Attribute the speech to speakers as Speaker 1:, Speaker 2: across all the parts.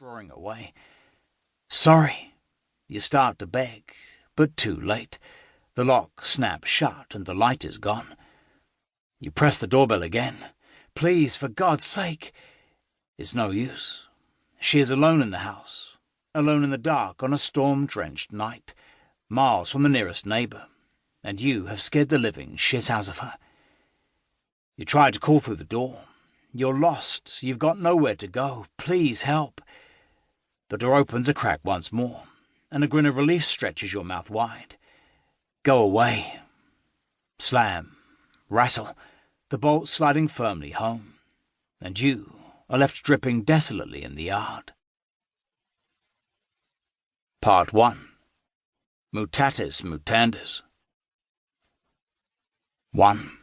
Speaker 1: drawing away. "Sorry." You start to beg, but too late. The lock snaps shut and the light is gone. You press the doorbell again. "Please, for God's sake." It's no use. She is alone in the house, alone in the dark on a storm-drenched night, miles from the nearest neighbour, and you have scared the living shit out of her. You try to call through the door. You're lost. You've got nowhere to go. Please help. The door opens a crack once more, and a grin of relief stretches your mouth wide. Go away. Slam. Rattle. The bolt sliding firmly home, and you are left dripping desolately in the yard. Part 1. Mutatis Mutandis. 1.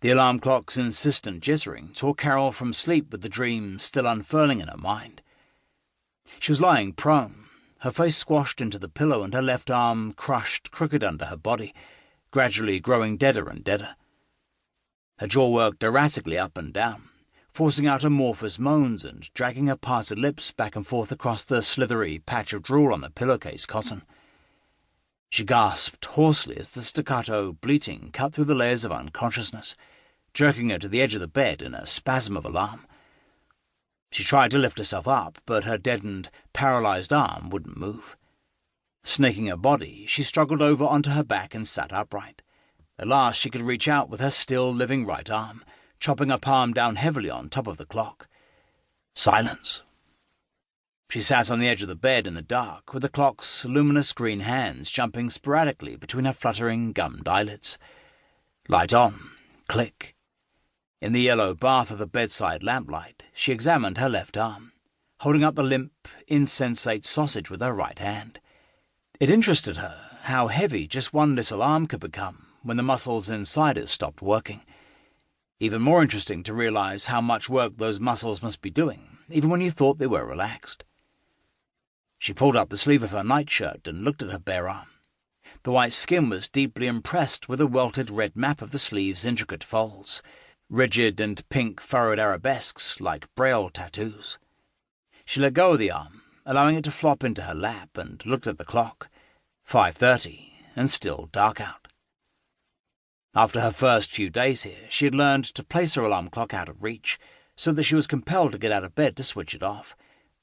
Speaker 1: The alarm clock's insistent jittering tore Carole from sleep with the dream still unfurling in her mind. She was lying prone, her face squashed into the pillow and her left arm crushed crooked under her body, gradually growing deader and deader. Her jaw worked erratically up and down, forcing out amorphous moans and dragging her parted lips back and forth across the slithery patch of drool on the pillowcase cotton. She gasped hoarsely as the staccato bleating cut through the layers of unconsciousness, jerking her to the edge of the bed in a spasm of alarm. She tried to lift herself up, but her deadened, paralysed arm wouldn't move. Snaking her body, she struggled over onto her back and sat upright. At last she could reach out with her still living right arm, chopping her palm down heavily on top of the clock. Silence. She sat on the edge of the bed in the dark, with the clock's luminous green hands jumping sporadically between her fluttering gummed eyelids. Light on. Click. In the yellow bath of the bedside lamplight, she examined her left arm, holding up the limp, insensate sausage with her right hand. It interested her how heavy just one little arm could become when the muscles inside it stopped working. Even more interesting to realize how much work those muscles must be doing, even when you thought they were relaxed. She pulled up the sleeve of her nightshirt and looked at her bare arm. The white skin was deeply impressed with a welted red map of the sleeve's intricate folds, rigid and pink furrowed arabesques like braille tattoos. She let go of the arm, allowing it to flop into her lap, and looked at the clock. 5:30, and still dark out. After her first few days here, she had learned to place her alarm clock out of reach, so that she was compelled to get out of bed to switch it off.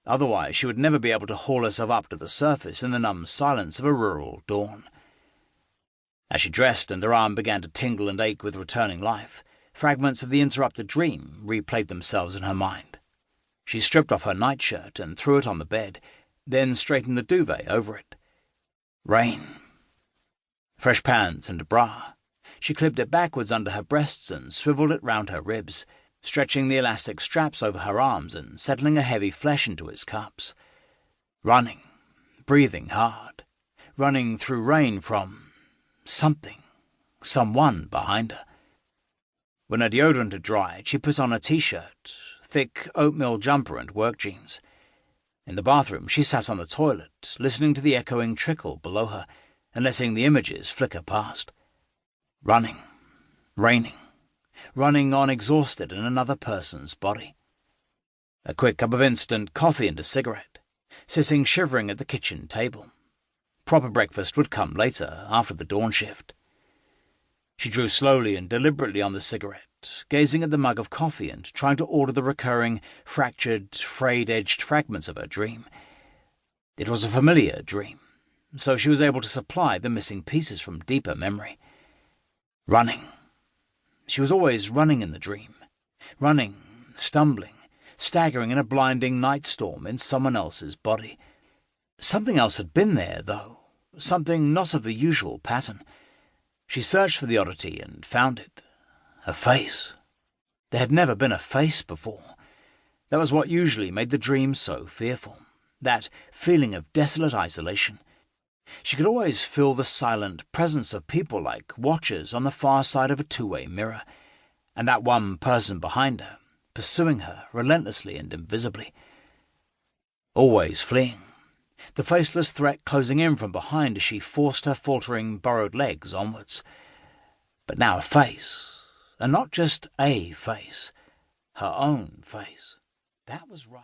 Speaker 1: Otherwise she would never be able to haul herself up to the surface in the numb silence of a rural dawn. As she dressed and her arm began to tingle and ache with returning life, fragments of the interrupted dream replayed themselves in her mind. She stripped off her nightshirt and threw it on the bed, then straightened the duvet over it. Rain. Fresh pants and a bra. She clipped it backwards under her breasts and swiveled it round her ribs, stretching the elastic straps over her arms and settling her heavy flesh into its cups. Running, breathing hard, running through rain from something, someone behind her. When her deodorant had dried, she put on a t-shirt, thick oatmeal jumper and work jeans. In the bathroom, she sat on the toilet, listening to the echoing trickle below her and letting the images flicker past. Running, raining, running on exhausted in another person's body. A quick cup of instant coffee and a cigarette, sitting shivering at the kitchen table. Proper breakfast would come later, after the dawn shift. She drew slowly and deliberately on the cigarette, gazing at the mug of coffee and trying to order the recurring, fractured, frayed-edged fragments of her dream. It was a familiar dream, so she was able to supply the missing pieces from deeper memory. Running. She was always running in the dream. Running, stumbling, staggering in a blinding night storm in someone else's body. Something else had been there, though. Something not of the usual pattern. She searched for the oddity and found it. A face. There had never been a face before. That was what usually made the dream so fearful. That feeling of desolate isolation. She could always feel the silent presence of people like watchers on the far side of a two-way mirror, and that one person behind her, pursuing her relentlessly and invisibly. Always fleeing. The faceless threat closing in from behind as she forced her faltering, burrowed legs onwards. But now a face, and not just a face, her own face. That was right.